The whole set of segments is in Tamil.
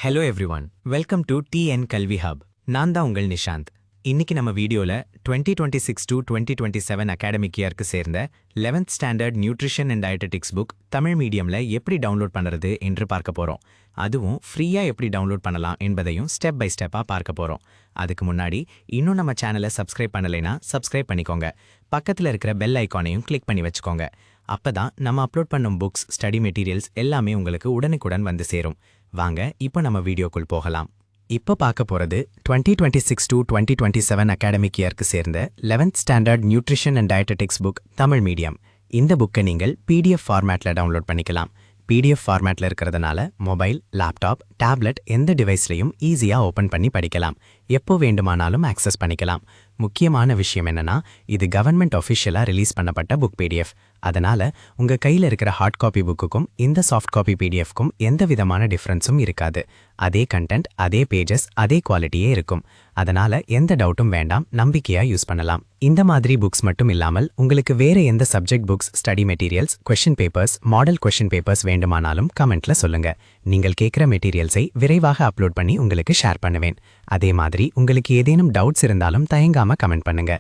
Hello everyone, welcome to TN கல்வி ஹப். நான் தான் உங்கள் நிஷாந்த். இன்னைக்கு நம்ம வீடியோல 2026 to 2027 அகாடமிக் இயர்க்கு சேர்ந்த 11th standard nutrition and dietetics book Tamil மீடியம்ல எப்படி டவுன்லோட் பண்ணுறது என்று பார்க்க போறோம். அதுவும் ஃப்ரீயா எப்படி டவுன்லோட் பண்ணலாம் என்பதையும் ஸ்டெப் பை ஸ்டெப்பா பார்க்க போறோம். அதுக்கு முன்னாடி இன்னும் நம்ம சேனலை சப்ஸ்கிரைப் பண்ணலைனா சப்ஸ்கிரைப் பண்ணிக்கோங்க. பக்கத்தில் இருக்கிற பெல் ஐக்கானையும் கிளிக் பண்ணி வச்சுக்கோங்க. அப்பதான் நம்ம அப்லோட் பண்ணும் புக்ஸ், ஸ்டடி மெட்டீரியல்ஸ் எல்லாமே உங்களுக்கு உடனுக்குடன் வந்து சேரும். வாங்க இப்போ நம்ம வீடியோக்குள் போகலாம். இப்போ பார்க்க போறது 2026 to 2027 அகாடமிக் இயர்க்கு சேர்ந்த 11th standard nutrition and dietetics book Tamil medium. இந்த புக்கை நீங்கள் PDF ஃபார்மேட்ல டவுன்லோட் பண்ணிக்கலாம். PDF ஃபார்மேட்ல இருக்கிறதுனால மொபைல், லேப்டாப், டேப்லெட் எந்த டிவைஸ்லையும் ஈஸியா ஓபன் பண்ணி படிக்கலாம். எப்போ வேண்டுமானாலும் ஆக்சஸ் பண்ணிக்கலாம். முக்கியமான விஷயம் என்னன்னா, இது கவர்மெண்ட் ஆஃபிஷியலா ரிலீஸ் பண்ணப்பட்ட புக் PDF. அதனால உங்க கையில இருக்கிற ஹார்ட் காப்பி புக்குக்கும் இந்த சாஃப்ட் காப்பி PDFக்கும் எந்த விதமான டிஃபரன்ஸும் இருக்காது. அதே கண்டென்ட், அதே பேஜஸ், அதே குவாலிட்டியே இருக்கும். அதனால எந்த டவுட்டும் வேண்டாம், நம்பிக்கையா யூஸ் பண்ணலாம். இந்த மாதிரி புக்ஸ் மட்டும் இல்லாமல் உங்களுக்கு வேற எந்த subject books, study materials, question papers, model question papers வேண்டுமானாலும் கமெண்ட்ல சொல்லுங்க. நீங்கள் கேட்கிற மெட்டீரியல்ஸை விரைவாக அப்லோட் பண்ணி உங்களுக்கு ஷேர் பண்ணுவேன். அதே மாதிரி உங்களுக்கு ஏதேனும் டவுட்ஸ் இருந்தாலும் தயங்காம கமெண்ட் பண்ணுங்க.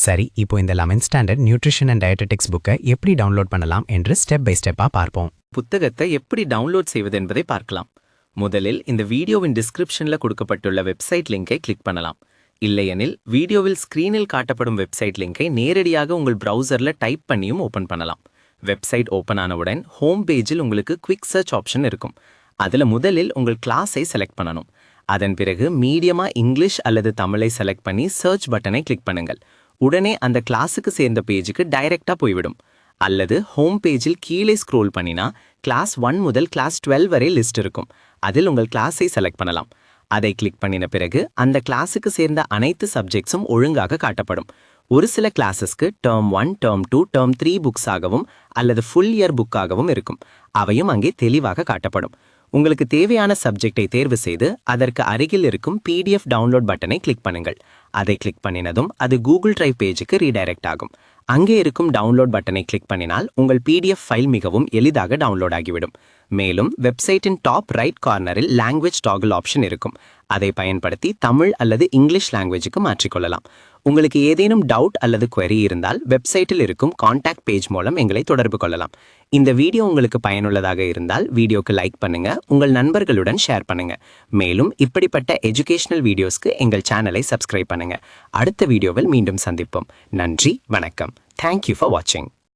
சரி, இப்போ இந்த 11th standard nutrition and dietetics புக்கை எப்படி டவுன்லோட் பண்ணலாம் என்று ஸ்டெப் பை ஸ்டெப்பா பார்ப்போம். புத்தகத்தை எப்படி டவுன்லோட் செய்வது என்பதை பார்க்கலாம். முதலில் இந்த வீடியோவின் டிஸ்கிரிப்ஷன்ல கொடுக்கப்பட்டுள்ள வெப்சைட் லிங்கை கிளிக் பண்ணலாம். இல்லையெனில் வீடியோவில் ஸ்கிரீனில் காட்டப்படும் வெப்சைட் லிங்கை நேரடியாக உங்கள் பிரவுசர்ல டைப் பண்ணியும் ஓபன் பண்ணலாம். வெப்சைட் ஓபன் ஆனவுடன் ஹோம் பேஜில் உங்களுக்கு குவிக் சர்ச் ஆப்ஷன் இருக்கும். அதுல முதலில் உங்கள் கிளாஸை செலக்ட் பண்ணணும். அதன் பிறகு மீடியமா இங்கிலீஷ் அல்லது தமிழை செலக்ட் பண்ணி சர்ச் பட்டனை கிளிக் பண்ணுங்கள். உடனே அந்த கிளாஸுக்கு சேர்ந்த பேஜுக்கு டைரக்டா போய்விடும். அல்லது ஹோம் பேஜில் கீழே ஸ்க்ரோல் பண்ணினா கிளாஸ் 1 முதல் கிளாஸ் 12 வரை லிஸ்ட் இருக்கும். அதில் உங்கள் கிளாஸை செலக்ட் பண்ணலாம். அதை கிளிக் பண்ணின பிறகு அந்த கிளாஸுக்கு சேர்ந்த அனைத்து சப்ஜெக்ட்ஸும் ஒழுங்காக காட்டப்படும். ஒரு சில கிளாஸஸ்க்கு டேர்ம் 1, டேர்ம் 2, டேர்ம் 3 புக்ஸாகவும் அல்லது ஃபுல் இயர் புக்காகவும் இருக்கும். அவையும் அங்கே தெளிவாக காட்டப்படும். உங்களுக்கு தேவையான சப்ஜெக்டை தேர்வு செய்து அதற்கு அருகில் இருக்கும் PDF டவுன்லோட் பட்டனை கிளிக் பண்ணுங்கள். அதை கிளிக் பண்ணினதும் அது கூகுள் டிரைவ் பேஜுக்கு ரீடைரக்ட் ஆகும். அங்கே இருக்கும் டவுன்லோட் பட்டனை கிளிக் பண்ணினால் உங்கள் PDF ஃபைல் மிகவும் எளிதாக டவுன்லோட் ஆகிவிடும். மேலும் வெப்சைட்டின் டாப் ரைட் கார்னரில் லாங்குவேஜ் டாகிள் ஆப்ஷன் இருக்கும். அதை பயன்படுத்தி தமிழ் அல்லது இங்கிலீஷ் லாங்குவேஜுக்கு மாற்றிக்கொள்ளலாம். உங்களுக்கு ஏதேனும் டவுட் அல்லது query இருந்தால் வெப்சைட்டில் இருக்கும் கான்டாக்ட் பேஜ் மூலம் எங்களை தொடர்பு கொள்ளலாம். இந்த வீடியோ உங்களுக்கு பயனுள்ளதாக இருந்தால் வீடியோக்கு லைக் பண்ணுங்க, உங்கள் நண்பர்களுடன் ஷேர் பண்ணுங்க. மேலும் இப்படிப்பட்ட எஜுகேஷனல் வீடியோஸ்க்கு எங்கள் சேனலை சப்ஸ்கிரைப் பண்ணுங்க. அடுத்த வீடியோவில் மீண்டும் சந்திப்போம். நன்றி, வணக்கம். Thank you for watching.